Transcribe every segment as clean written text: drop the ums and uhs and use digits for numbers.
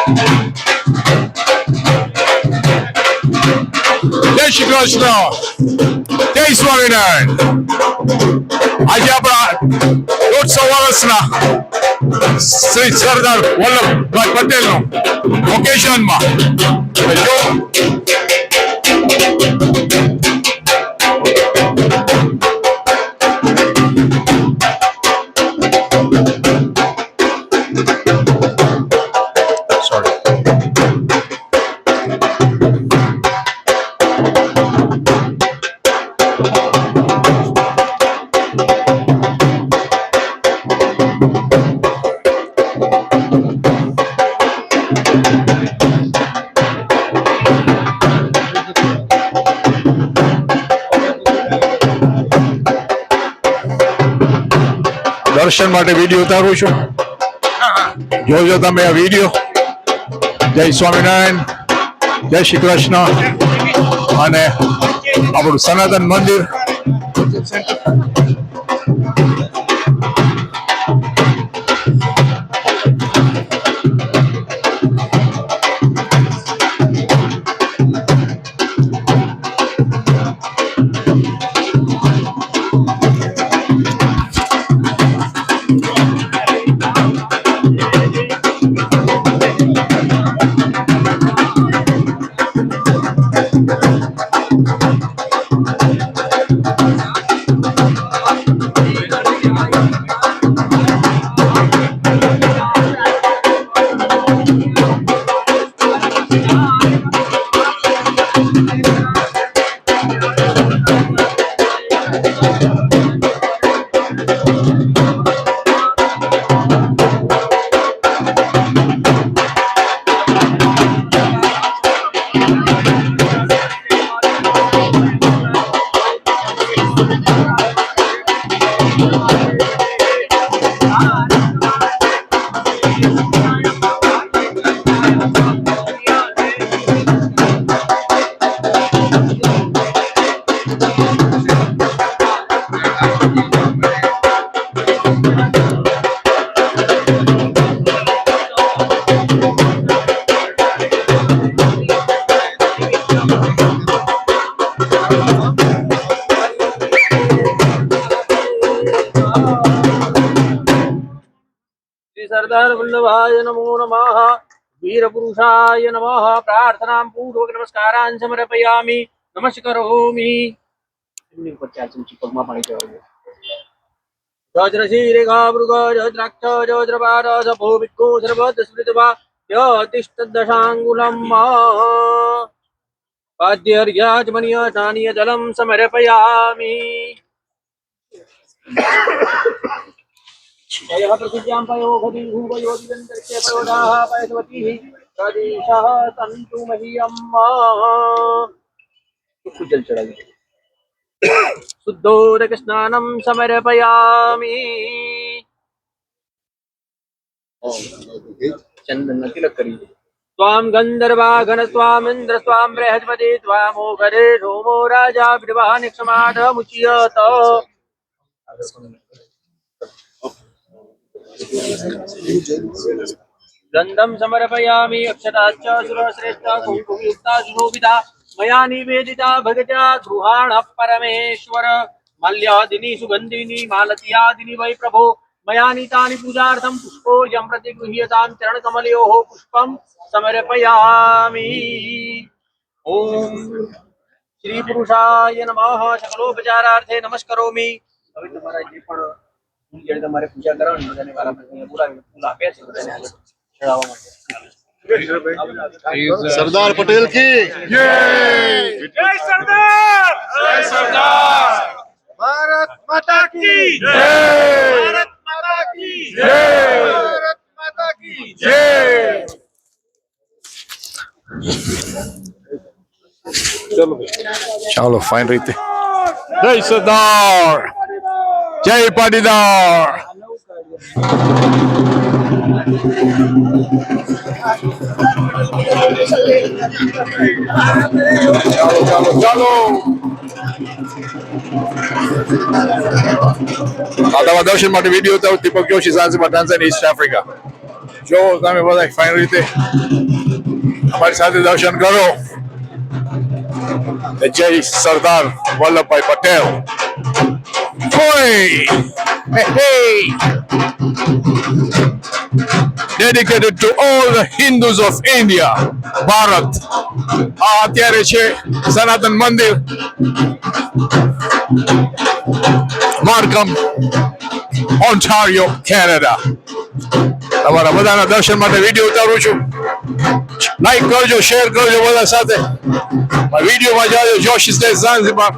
જય શ્રી કૃષ્ણ, જય સ્વામિનારાયણ. આજે આપણા 150 વર્ષના શ્રી સરદાર વલ્લભભાઈ પટેલનું ઓકેશનમાં દર્શન માટે વિડીયો ઉતારું છું. જોજો તમે આ વિડીયો. જય સ્વામિનારાયણ, જય શ્રી કૃષ્ણ. અને આપણું સનાતન મંદિર सरदार वल्लभाय नमो नमः. वीर पुरुषाय नमः. प्रार्थनां पूर्वक नमस्कारान् समर्पयामि. नमस्करोमि. એમની ઉપર 4 ચમચી પગમાં પાણી ચડાવજો. વજ્રશી રેખા મૃગ જદ્રાક્ષ જદ્રપાદ સભો વિક્કો સર્વદ સ્મૃતવા યતિષ્ઠદશાંગુલમ પાદ્યર્યાજમનીય સ્નાનીય જલમ સમર્પયામિ. यः प्रसिद्ध्यां पयोधि भूवयोदिवन्तरिक्षे प्रयोदाः पयस्वतीः प्रदेशः तन्तु मह्यम्. उसको जल चढ़ा दीजिए. शुद्धोदक स्नानं समर्पयामि. चंदन तिलक करिए. त्वां गन्धर्वाघन त्वाम् इन्द्र त्वां बृहस्पति त्वामोघरे सोमो राजा विद्वानिक्षमादमुच्यत. गन्धं समर्पयामि. अक्षताश्च सुरश्रेष्ठा कुङ्कुमयुक्ता सुशोभिता मया निवेदिता भगत्या गृहाणः परमेश्वर. माल्यादिनी सुगन्धिनी मालतीयादिनी वै प्रभो मया नीतानि पूजार्थं पुष्पोऽयं प्रतिगृह्यतां चरणकमलयोः पुष्पं समर्पयामि. ॐ श्री पुरुषाय नमः. सकलोपचारार्थे नमस्करोमि. હવે તમારા જે પણ જે તમારે પૂજા કરવાની બધાને મારા પાસે બોલાવીને ફૂલ આપ્યા છે બધાને આગળ ચડાવવા માટે. सरदार पटेल की जय. જય સરદાર, જય સરદાર. भारत माता की જય, भारत माता की જય, भारत माता की જય. ચાલો ફાઇન રીતે. જય સરદાર, જય પાટીદાર. ચાલો ચાલો ચાલો. દાદામાં દર્શન માટે વિડીયો ઉતારો. Deepak Joshi, Zanzibar, Tanzania, East Africa. જો તમે બધા ફાઇન રીતે અમારી સાથે દર્શન કરો. જય Sardar Vallabhbhai Patel. Hey. Dedicated to all the Hindus of India. Bharat આ અત્યારે છે સનાતન મંદિર. માર્કમ, ઓન્ટારિયો, કેનેડા. તમારા બધાના દર્શન માટે વિડીયો ઉતારું છું. લાઈક કરજો, શેર કરજો બધા સાથે. વિડીયોમાં જાજો જોશીસ ડે ઝાંઝીબાર.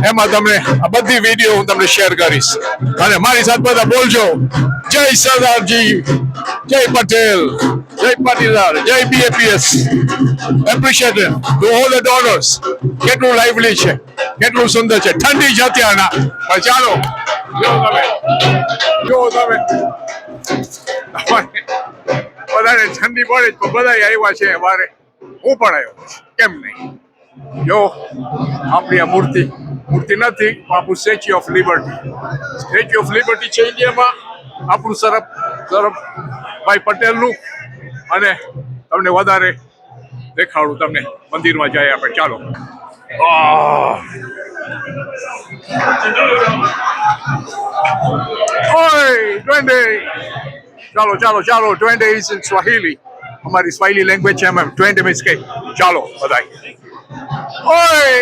એમાં તમને આ બધી વિડીયો હું તમને શેર કરીશ. અને મારી સાથે બધા બોલજો જય સરદારજી, જય પટેલ, જય પાટીદાર, જય BAPS. Appreciated to all the donors. કેટલું લાઇવલી છે, કેટલું સુંદર છે. ઠંડી છે અત્યારના, પણ ચાલો જો તમે બધાને ઠંડી પડે પણ બધા આવ્યા છે અમારે. હું પણ આવ્યો, કેમ નહીં. જો આપણી આ મૂર્તિ નથી, આપણું સ્ટેચ્યુ ઓફ લિબર્ટી છે ઇન્ડિયામાં. આપણું સરદારભાઈ પટેલનું. અને તમને વધારે દેખાડું તમને મંદિરમાં જાય આપણે. ચાલો. ઓય ટ્વેન્ડે. ચાલો. ટ્વેન્ડે ઇઝ ઇન સ્વાહિલી. અમારી સ્વાહિલી લેંગ્વેજ છે એમાં ટ્વેન્ડે મીન્સ કે ચાલો બધાય. ઓય